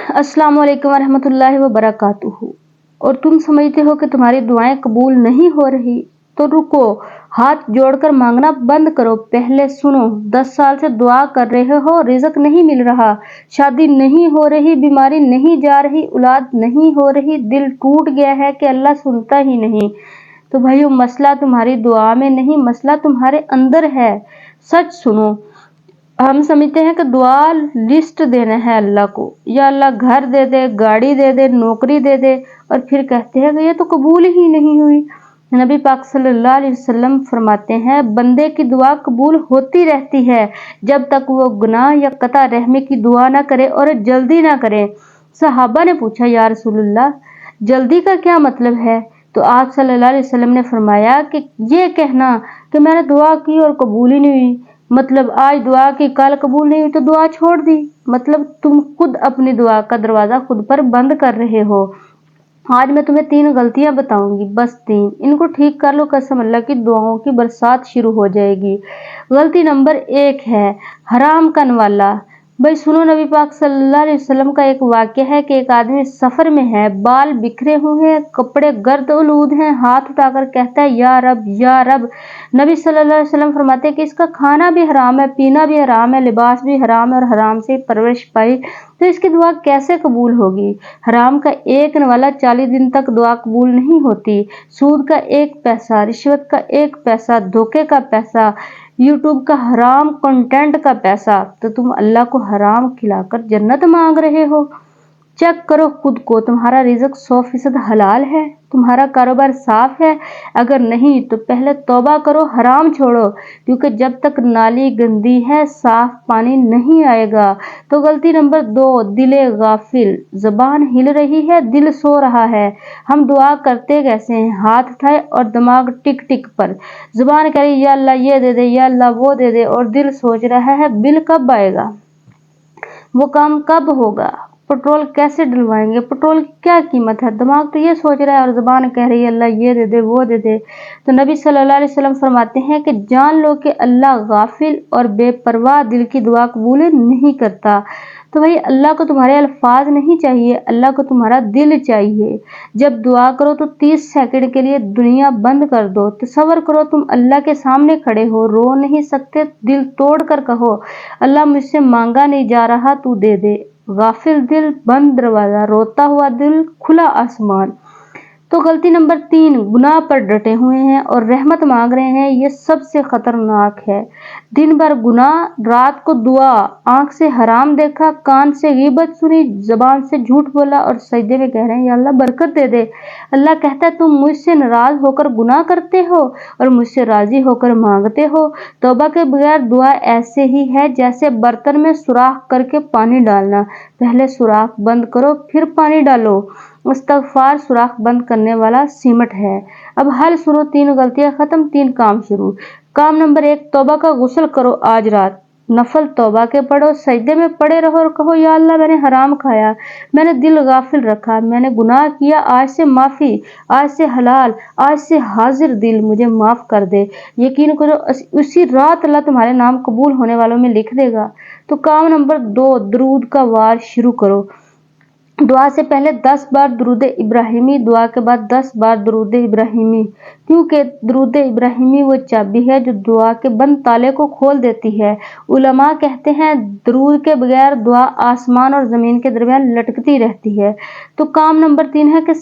अस्सलाम वालेकुम रहमतुल्लाहि व बरकातुहू। और तुम समझते हो कि तुम्हारी दुआएं कबूल नहीं हो रही, तो रुको, हाथ जोड़कर मांगना बंद करो। पहले सुनो, 10 साल से दुआ कर रहे हो, रिज़्क नहीं मिल रहा, शादी नहीं हो रही, बीमारी नहीं जा रही, औलाद नहीं हो रही, दिल टूट गया है कि अल्लाह सुनता ही नहीं। तो भाइयों, मसला तुम्हारी दुआ में नहीं, मसला तुम्हारे अंदर है। सच सुनो, हम समझते हैं कि दुआ लिस्ट देना है अल्लाह को, या अल्लाह घर दे दे, गाड़ी दे दे, नौकरी दे दे, और फिर कहते हैं कि ये तो कबूल ही नहीं हुई। नबी पाक सल्लल्लाहु अलैहि वसल्लम फरमाते हैं, बंदे की दुआ कबूल होती रहती है जब तक वो गुनाह या कता रहमी की दुआ ना करे और जल्दी ना करे। सहाबा ने पूछा, या रसूलुल्लाह, जल्दी का क्या मतलब है? तो आप सल्लल्लाहु अलैहि वसल्लम ने फरमाया कि ये कहना कि मैंने दुआ की और कबूल ही नहीं हुई, मतलब आज दुआ की कल कबूल नहीं हुई तो दुआ छोड़ दी, मतलब तुम खुद अपनी दुआ का दरवाज़ा खुद पर बंद कर रहे हो। आज मैं तुम्हें 3 गलतियां बताऊंगी, बस 3, इनको ठीक कर लो, कसम अल्लाह की दुआओं की बरसात शुरू हो जाएगी। गलती नंबर 1 है हराम का नवाला। भाई सुनो, नबी पाक सल्लल्लाहु अलैहि वसल्लम का एक वाक़या है कि एक आदमी सफ़र में है, बाल बिखरे हुए हैं, कपड़े गर्द उलूद हैं, हाथ उठाकर कहता है, या रब, या रब। नबी सल्लल्लाहु अलैहि वसल्लम फरमाते हैं कि इसका खाना भी हराम है, पीना भी हराम है, लिबास भी हराम है और हराम से परवरिश पाई, तो इसकी दुआ कैसे कबूल होगी? हराम का एक नवाला 40 दिन तक दुआ कबूल नहीं होती। सूद का 1 पैसा, रिश्वत का 1 पैसा, धोखे का पैसा, यूट्यूब का हराम कंटेंट का पैसा, तो तुम अल्लाह को हराम खिलाकर जन्नत मांग रहे हो। चेक करो खुद को, तुम्हारा रिज़्क 100% हलाल है? तुम्हारा कारोबार साफ है? अगर नहीं तो पहले तौबा करो, हराम छोड़ो, क्योंकि जब तक नाली गंदी है साफ पानी नहीं आएगा। तो गलती नंबर 2, दिले गाफिल। ज़बान हिल रही है, दिल सो रहा है। हम दुआ करते कैसे हैं? हाथ उठाए और दिमाग टिक टिक पर। ज़बान कह रही या अल्लाह ये दे दे, या अल्लाह वो दे दे, और दिल सोच रहा है बिल कब आएगा, वो काम कब होगा, पेट्रोल कैसे डलवाएंगे, पेट्रोल की क्या कीमत है। दिमाग तो ये सोच रहा है और ज़बान कह रही है अल्लाह ये दे दे, वो दे दे। तो नबी सल्लल्लाहु अलैहि वसल्लम फरमाते हैं कि जान लो कि अल्लाह गाफिल और बेपरवाह दिल की दुआ कबूल नहीं करता। तो भाई, अल्लाह को तुम्हारे अल्फाज नहीं चाहिए, अल्लाह को तुम्हारा दिल चाहिए। जब दुआ करो तो 30 सेकंड के लिए दुनिया बंद कर दो। तसव्वुर करो तुम अल्लाह के सामने खड़े हो, रो नहीं सकते, दिल तोड़ कर कहो, अल्लाह मुझसे मांगा नहीं जा रहा, तू दे दे। गाफिल दिल, बंद दरवाज़ा, रोता हुआ दिल, खुला आसमान। तो गलती नंबर 3, गुनाह पर डटे हुए हैं और रहमत मांग रहे हैं, ये सबसे खतरनाक है। दिन भर गुनाह, रात को दुआ, आंख से हराम देखा, कान से गीबत सुनी, जबान से झूठ बोला और सजदे में कह रहे हैं या अल्लाह बरकत दे दे। अल्लाह कहता है तुम मुझसे नाराज होकर गुनाह करते हो और मुझसे राजी होकर मांगते हो। तौबा के बगैर दुआ ऐसे ही है जैसे बर्तन में सुराख करके पानी डालना, पहले सुराख बंद करो फिर पानी डालो। इस्तग़फ़ार सुराख बंद करने वाला सीमट है। अब हल सुनो, 3 गलतियां खत्म, 3 काम शुरू। काम नंबर 1, तौबा का गुस्ल करो आज रात, नफल तौबा के पढ़ो, सजदे में पड़े रहो और कहो या अल्लाह मैंने हराम खाया, मैंने दिल गाफिल रखा, मैंने गुनाह किया, आज से माफ़ी, आज से हलाल, आज से हाजिर दिल, मुझे माफ़ कर दे। यकीन करो उसी रात अल्लाह तुम्हारे नाम कबूल होने वालों में लिख देगा। तो काम नंबर 2, दरूद का वार शुरू करो। दुआ से पहले 10 बार दुरूद इब्राहिमी, दुआ के बाद 10 बार दुरूद इब्राहिमी, क्योंकि दुरूद इब्राहिमी वो चाबी है जो दुआ के बंद ताले को खोल देती है। उलमा कहते हैं दुरूद के बगैर दुआ आसमान और ज़मीन के दरमियान लटकती रहती है। तो काम नंबर 3 है कि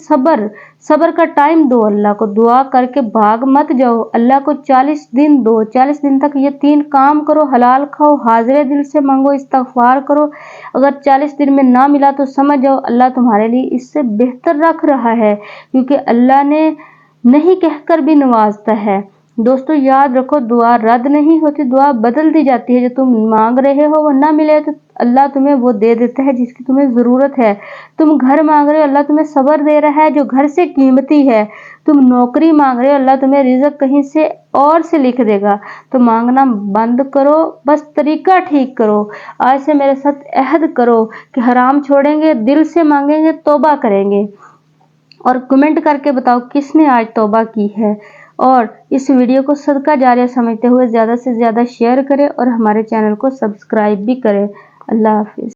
सब्र का टाइम दो अल्लाह को, दुआ करके भाग मत जाओ, अल्लाह को 40 दिन दो, 40 दिन तक ये 3 काम करो, हलाल खाओ, हाजिर दिल से मांगो, इस्तग़फ़ार करो। अगर 40 दिन में ना मिला तो समझ जाओ अल्लाह तुम्हारे लिए इससे बेहतर रख रहा है, क्योंकि अल्लाह ने नहीं कहकर भी नवाजता है। दोस्तों याद रखो, दुआ रद्द नहीं होती, दुआ बदल दी जाती है। जो तुम मांग रहे हो वो ना मिले तो अल्लाह तुम्हें वो दे देता है जिसकी तुम्हें ज़रूरत है। तुम घर मांग रहे हो, अल्लाह तुम्हें सब्र दे रहा है जो घर से कीमती है। तुम नौकरी मांग रहे हो, अल्लाह तुम्हें रिज़्क कहीं से और से लिख देगा। तो मांगना बंद करो, बस तरीका ठीक करो। आज से मेरे साथ अहद करो कि हराम छोड़ेंगे, दिल से मांगेंगे, तौबा करेंगे। और कमेंट करके बताओ किसने आज तौबा की है। और इस वीडियो को सदका जारिया समझते हुए ज़्यादा से ज़्यादा शेयर करें और हमारे चैनल को सब्सक्राइब भी करें। अल्लाह हाफिज़।